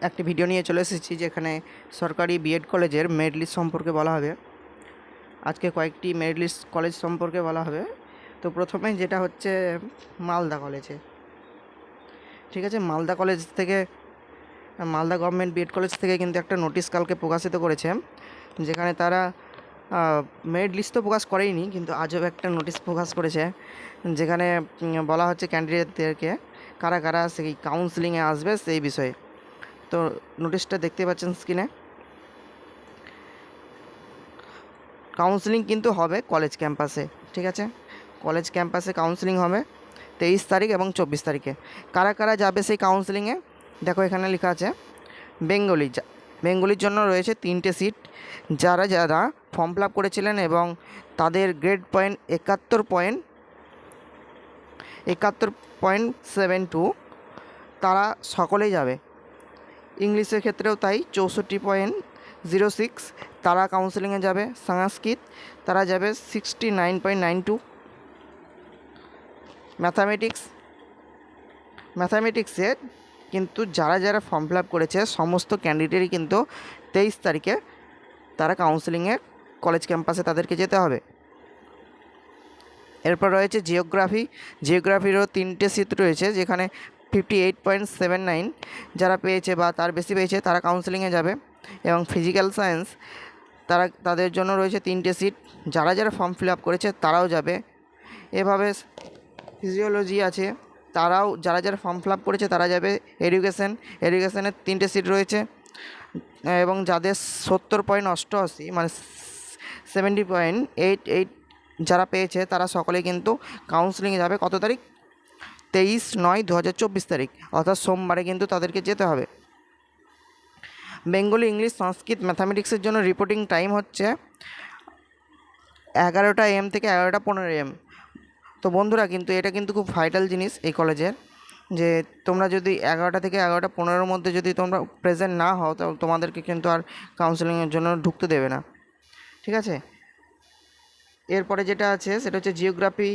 একটি ভিডিও নিয়ে চলে এসেছি যেখানে সরকারি বিএড কলেজের মেরিট লিস্ট সম্পর্কে বলা হবে। আজকে কয়েকটি মেরিট লিস্ট কলেজ সম্পর্কে বলা হবে। তো প্রথমে যেটা হচ্ছে মালদা কলেজে, ঠিক আছে, মালদা কলেজ থেকে, মালদা গভর্নমেন্ট বিএড কলেজ থেকে কিন্তু একটা নোটিশ কালকে প্রকাশিত করেছে, যেখানে তারা মেরিট লিস্ট তো প্রকাশ করেইনি, কিন্তু আজও একটা নোটিশ প্রকাশ করেছে, যেখানে বলা হচ্ছে ক্যান্ডিডেটদেরকে কারা কারা সেই কাউন্সিলিংয়ে আসবে সেই বিষয়ে। তো নোটিশটা দেখতে পাচ্ছেন স্ক্রিনে। কাউন্সিলিং কিন্তু হবে কলেজ ক্যাম্পাসে, ঠিক আছে, কলেজ ক্যাম্পাসে কাউন্সিলিং হবে 23 তারিখ এবং 24 তারিখে। কারা কারা যাবে সেই কাউন্সিলিংয়ে দেখো এখানে লেখা আছে। বেঙ্গলির জন্য রয়েছে 3টে সিট। যারা যারা ফর্ম ফিল আপ করেছিলেন এবং তাদের গ্রেড পয়েন্ট 71.72, তারা সকলেই যাবে। ইংলিশের ক্ষেত্রেও তাই 64.06, তারা কাউন্সিলিংয়ে যাবে। সংস্কৃত তারা যাবে 69.92। ম্যাথামেটিক্সে কিন্তু যারা যারা ফর্ম ফিল আপ করেছে সমস্ত ক্যান্ডিডেটই কিন্তু 23 তারিখে তারা কাউন্সিলিংয়ে কলেজ ক্যাম্পাসে তাদেরকে যেতে হবে। এরপর রয়েছে জিওগ্রাফিরও 3টে সিট রয়েছে, যেখানে 58.79 যারা পেয়েছে বা তার বেশি পেয়েছে তারা কাউন্সিলিংয়ে যাবে। এবং ফিজিক্যাল সায়েন্স তাদের জন্য রয়েছে 3টে সিট, যারা যারা ফর্ম ফিল আপ করেছে তারাও যাবে। এভাবে ফিজিওলজি আছে, তারাও যারা যারা ফর্ম ফিল আপ করেছে তারা যাবে। এডুকেশনের 3টে সিট রয়েছে, এবং যাদের 70.88 মানে 70.88 যারা পেয়েছে তারা সকলেই কিন্তু কাউন্সিলিংয়ে যাবে। কত তারিখ? 23/9/2024 তারিখ, অর্থাৎ সোমবারে কিন্তু তাদেরকে যেতে হবে। বেঙ্গলি, ইংলিশ, সংস্কৃত, ম্যাথামেটিক্সের জন্য রিপোর্টিং টাইম হচ্ছে 11টা AM থেকে 11টা 15 AM। তো বন্ধুরা, কিন্তু এটা কিন্তু খুব ভাইটাল জিনিস এই কলেজের, যে তোমরা যদি 11টা থেকে 11টা 15-এর মধ্যে যদি তোমরা প্রেজেন্ট না হও, তাহলে তোমাদেরকে কিন্তু আর কাউন্সিলিংয়ের জন্য ঢুকতে দেবে না, ঠিক আছে। এরপরে যেটা আছে সেটা হচ্ছে জিওগ্রাফি,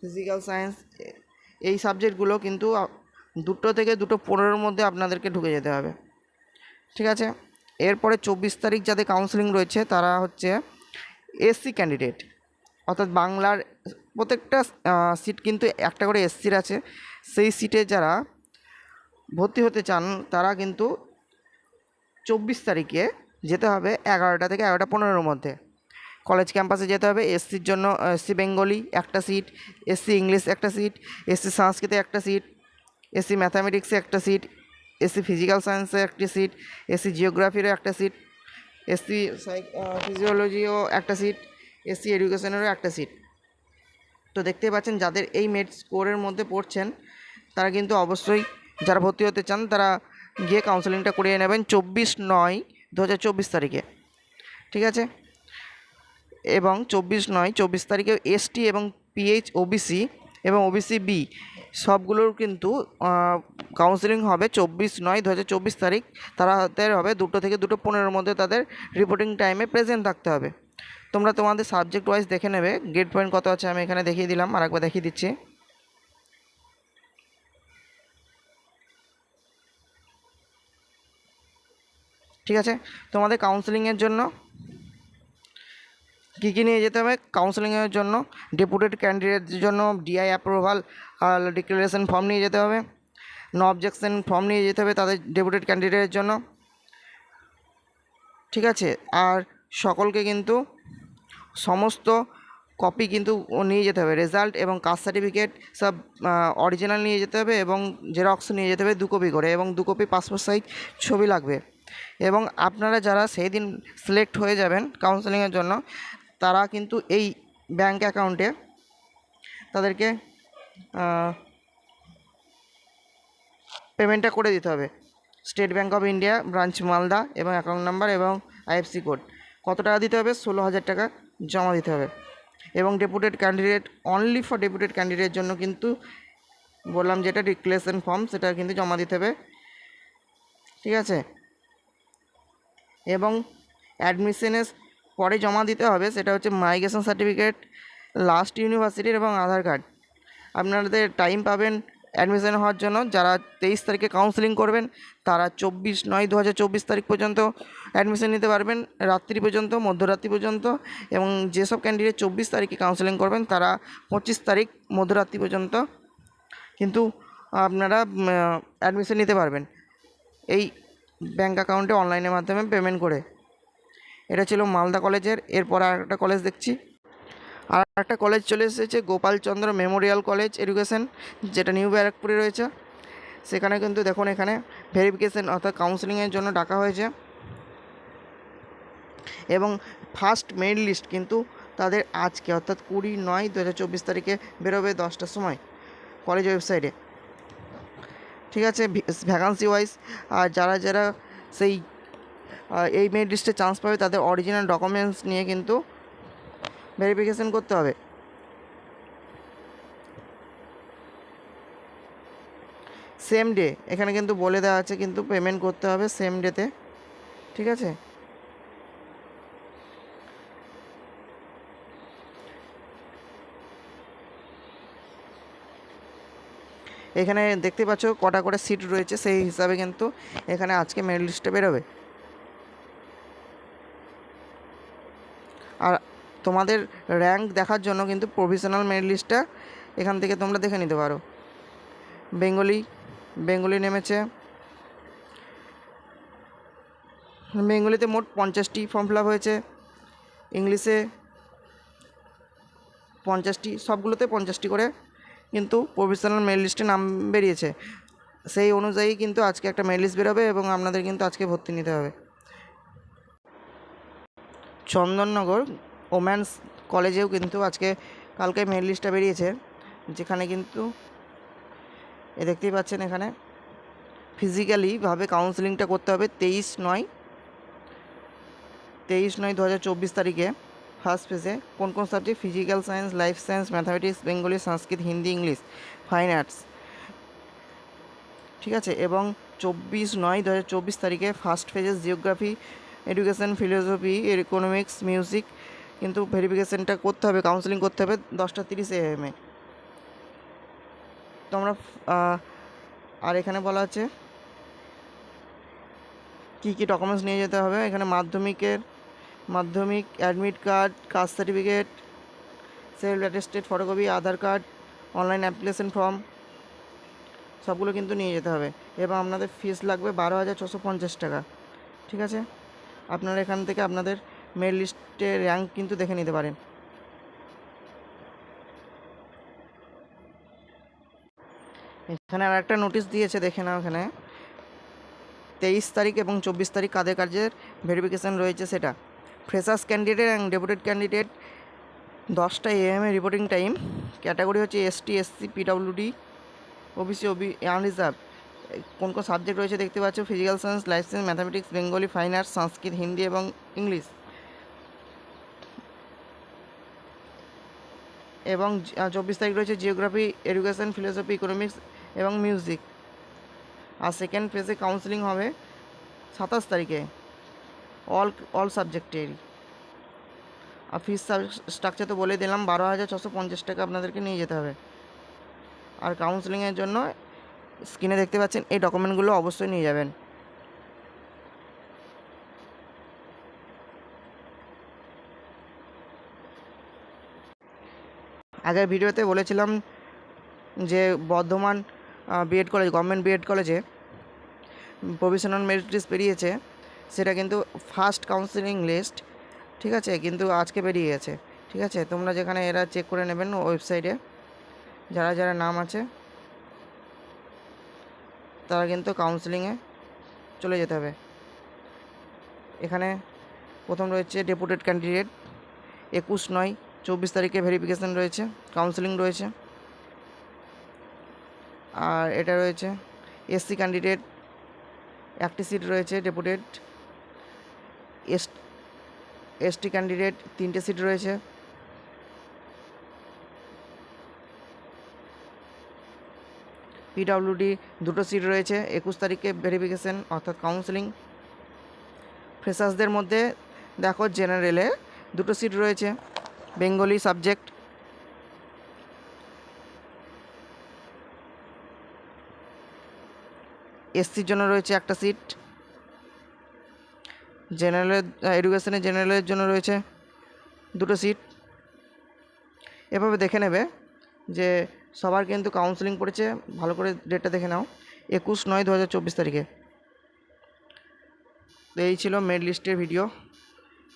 ফিজিক্যাল সায়েন্স, এই সাবজেক্টগুলো কিন্তু 2টো থেকে 2:15-এর মধ্যে আপনাদেরকে ঢুকে যেতে হবে, ঠিক আছে। এরপরে 24 তারিখ যাদের কাউন্সিলিং রয়েছে তারা হচ্ছে এসসি ক্যান্ডিডেট, অর্থাৎ বাংলার প্রত্যেকটা সিট কিন্তু একটা করে এসসির আছে। সেই সিটে যারা ভর্তি হতে চান তারা কিন্তু 24 তারিখে যেতে হবে 11টা থেকে 11টা 15-এর মধ্যে কলেজ ক্যাম্পাসে যেতে হবে। এসসির জন্য এসসি বেঙ্গলি একটা সিট, এসসি ইংলিশ একটা সিট, এসসি সংস্কৃতে একটা সিট, এসসি ম্যাথামেটিক্সে একটা সিট, এসসি ফিজিক্যাল সায়েন্সে একটি সিট, এসসি জিওগ্রাফিরও একটা সিট, এসসি ফিজিওলজিও একটা সিট, এসসি এডুকেশনেরও একটা সিট। তো দেখতেই পাচ্ছেন যাদের এই মেরিট স্কোরের মধ্যে পড়ছেন তারা কিন্তু অবশ্যই, যারা ভর্তি হতে চান তারা গিয়ে কাউন্সেলিংটা করিয়ে নেবেন 24/9/2024 তারিখে, ঠিক আছে। এবং 24/9/24 তারিখে এসটি এবং পিএইচ, ওবিসি এবং ওবিসি বি সবগুলোর কিন্তু কাউন্সেলিং হবে 24/9/2024 তারিখ। তাদের হবে 2টো থেকে 2:15-এর মধ্যে তাদের রিপোর্টিং টাইমে প্রেজেন্ট থাকতে হবে। তোমরা তোমাদের সাবজেক্ট ওয়াইজ দেখে নেবে গ্রেড পয়েন্ট কত আছে, আমি এখানে দেখিয়ে দিলাম, আর একবার দেখিয়ে দিচ্ছি। ঠিক আছে, তোমাদের কাউন্সেলিংয়ের জন্য কী কী নিয়ে যেতে হবে? কাউন্সেলিংয়ের জন্য ডেপুটেড ক্যান্ডিডেটদের জন্য ডিআই অ্যাপ্রুভাল ডিক্লারেশন ফর্ম নিয়ে যেতে হবে, নো অবজেকশন ফর্ম নিয়ে যেতে হবে তাদের ডেপুটেড ক্যান্ডিডেটের জন্য, ঠিক আছে। আর সকলকে কিন্তু সমস্ত কপি কিন্তু নিয়ে যেতে হবে, রেজাল্ট এবং কাস্ট সার্টিফিকেট সব অরিজিনাল নিয়ে যেতে হবে, এবং জেরক্স নিয়ে যেতে হবে 2 কপি করে, এবং 2 কপি পাসপোর্ট সাইজ ছবি লাগবে। এবং আপনারা যারা সেই দিন সিলেক্ট হয়ে যাবেন কাউন্সেলিংয়ের জন্য তারা কিন্তু এই ব্যাঙ্ক অ্যাকাউন্টে তাদেরকে পেমেন্টটা করে দিতে হবে। State bank of India branch Malda, এবং অ্যাকাউন্ট নাম্বার এবং আইএফসি কোড। কত টাকা দিতে হবে? 16,000 টাকা জমা দিতে হবে। এবং deputed candidate, only for deputed ক্যান্ডিডেটের জন্য কিন্তু বললাম যেটা ডিক্লারেশন ফর্ম, সেটা কিন্তু জমা দিতে হবে, ঠিক আছে। এবং অ্যাডমিশনের পরে জমা দিতে হবে সেটা হচ্ছে মাইগ্রেশন সার্টিফিকেট, লাস্ট ইউনিভার্সিটির এবং আধার কার্ড। আপনাদের টাইম পাবেন অ্যাডমিশন হওয়ার জন্য যারা 23 তারিখে কাউন্সেলিং করবেন তারা 24/9/2024 তারিখ পর্যন্ত অ্যাডমিশন নিতে পারবেন, রাত্রি পর্যন্ত, মধ্যরাত্রি পর্যন্ত। এবং যেসব ক্যান্ডিডেট 24 তারিখে কাউন্সেলিং করবেন তারা 25 তারিখ মধ্যরাত্রি পর্যন্ত কিন্তু আপনারা অ্যাডমিশন নিতে পারবেন এই ব্যাঙ্ক অ্যাকাউন্টে অনলাইনের মাধ্যমে পেমেন্ট করে। এটা ছিল মালদা কলেজের। এরপর আর একটা কলেজ দেখছি, আর একটা কলেজ চলে এসেছে গোপালচন্দ্র মেমোরিয়াল কলেজ এডুকেশন, যেটা নিউ ব্যারাকপুরে রয়েছে। সেখানে কিন্তু দেখুন এখানে ভেরিফিকেশন অর্থাৎ কাউন্সেলিংয়ের জন্য ডাকা হয়েছে এবং ফার্স্ট মেরিট লিস্ট কিন্তু তাদের আজকে অর্থাৎ 20/9/2024 তারিখে বেরোবে 10টার সময় কলেজ ওয়েবসাইটে। ঠিক আছে, ভ্যাকান্সি ওয়াইজ। আর যারা যারা সেই এই মেরিট লিস্টে চান্স পাবে তাদের অরিজিনাল ডকুমেন্টস নিয়ে কিন্তু ভেরিফিকেশন করতে হবে। সেম ডে এখানে কিন্তু বলে দেওয়া আছে, কিন্তু পেমেন্ট করতে হবে সেম ডেতে। ঠিক আছে, এখানে দেখতে পাচ্ছ কটা করে সিট রয়েছে, সেই হিসাবে কিন্তু এখানে আজকে মেরিট লিস্টে বেরোবে। আর তোমাদের র্যাঙ্ক দেখার জন্য কিন্তু প্রভিশনাল মেরিট লিস্টটা এখান থেকে তোমরা দেখে নিতে পারো। বেঙ্গলি নেমেছে। বেঙ্গলিতে মোট 50টি ফর্ম ফিল আপ হয়েছে, ইংলিশে 50টি, সবগুলোতে 50টি করে কিন্তু প্রভিশনাল মেরিট লিস্টে নাম বেরিয়েছে। সেই অনুযায়ী কিন্তু আজকে একটা মেরিট লিস্ট বেরোবে এবং আপনাদের কিন্তু আজকে ভর্তি নিতে হবে। চন্দননগর ওম্যান্স কলেজেও কিন্তু কালকে মেরিট লিস্টটা বেরিয়েছে, যেখানে কিন্তু দেখতেই পাচ্ছেন এখানে ফিজিক্যালিভাবে কাউন্সেলিংটা করতে হবে 23/9/2024 তারিখে। ফার্স্ট ফেজে কোন কোন subject? Physical science, life science, mathematics, Bengali, Sanskrit, Hindi, English, fine arts. ঠিক আছে, এবং 24/9/2024 তারিখে ফার্স্ট ফেজে geography, education, philosophy, economics, music কিন্তু ভেরিফিকেশনটা করতে হবে, কাউন্সেলিং করতে হবে 10:30 AM এ। তোমরা আর এখানে বলা আছে কী কী ডকুমেন্টস নিয়ে যেতে হবে। এখানে Madhyamik admit card, caste certificate, self attested photocopy, Aadhaar card, online application form সবগুলো কিন্তু নিয়ে যেতে হবে। এবং আপনাদের ফিস লাগবে 12,650 টাকা। ঠিক আছে, আপনারা এখান থেকে আপনাদের মেরিট লিস্টের র্যাঙ্ক কিন্তু দেখে নিতে পারেন। এখানে আর একটা নোটিশ দিয়েছে, দেখে নাও। এখানে 23 তারিখ এবং 24 তারিখ কাদের কাজের ভেরিফিকেশান রয়েছে সেটা। Freshers candidate and deputed candidate 10টা AM এ রিপোর্টিং টাইম। ক্যাটাগরি হচ্ছে ST, SC, PWD, OBC, unreserve. কোন কোন সাবজেক্ট রয়েছে দেখতে পাচ্ছ? Physical science, life science, mathematics, Bengali, fine arts, Sanskrit, Hindi এবং ইংলিশ। এবং 24 তারিখ রয়েছে জিওগ্রাফি, এডুকেশন, ফিলোসফি, ইকোনমিক্স এবং মিউজিক। আর সেকেন্ড ফেজে কাউন্সেলিং হবে 27 তারিখে অল সাবজেক্টেরই। আর ফিস স্ট্রাকচার তো বলে দিলাম, 12,650 টাকা আপনাদেরকে নিয়ে যেতে হবে। আর কাউন্সেলিংয়ের জন্য স্ক্রিনে দেখতে পাচ্ছেন এই ডকুমেন্টগুলো অবশ্যই নিয়ে যাবেন। আগের ভিডিওতে বলেছিলাম যে Bardhaman BEd college, government BEd কলেজে প্রভিশনাল মেরিট লিস্ট বেরিয়েছে, সেটা কিন্তু ফার্স্ট কাউন্সেলিং লিস্ট। ঠিক আছে, কিন্তু আজকে বেরিয়ে গেছে। ঠিক আছে, তোমরা যেখানে এরা চেক করে নেবেন ওয়েবসাইটে যারা যারা নাম আছে তারা কিন্তু কাউন্সেলিংয়ে চলে যেতে হবে। এখানে প্রথম রয়েছে ডেপুটেড ক্যান্ডিডেট, 21/9/24 তারিখে ভেরিফিকেশান রয়েছে, কাউন্সেলিং রয়েছে। আর এটা রয়েছে SC ক্যান্ডিডেট, একটি সিট রয়েছে ডেপুটেড। ST ক্যান্ডিডেট 3টে সিট রয়েছে। PWD 2টো সিট রয়েছে, 21 তারিখে ভেরিফিকেশান অর্থাৎ কাউন্সেলিং। ফ্রেশার্সদের মধ্যে দেখো জেনারেলে 2টো সিট রয়েছে, বেঙ্গলি সাবজেক্ট। এসসির জন্য রয়েছে একটা সিট, জেনারেলের এডুকেশনের জেনারেলের জন্য রয়েছে 2টো সিট। এভাবে দেখে নেবে যে সবার কিন্তু কাউন্সেলিং পড়েছে, ভালো করে ডেটটা দেখে নাও, 21/9/2024 তারিখে। তো এই ছিল মেরিট লিস্টের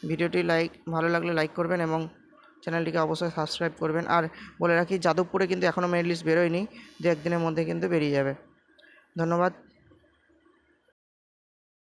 ভিডিওটি ভালো লাগলে লাইক করবেন এবং চ্যানেলটিকে অবশ্যই সাবস্ক্রাইব করবেন। আর বলে রাখি, যাদবপুরে কিন্তু এখনও মেরিট লিস্ট বেরোয়নি, 2-1 দিনের মধ্যে কিন্তু বেরিয়ে যাবে। ধন্যবাদ।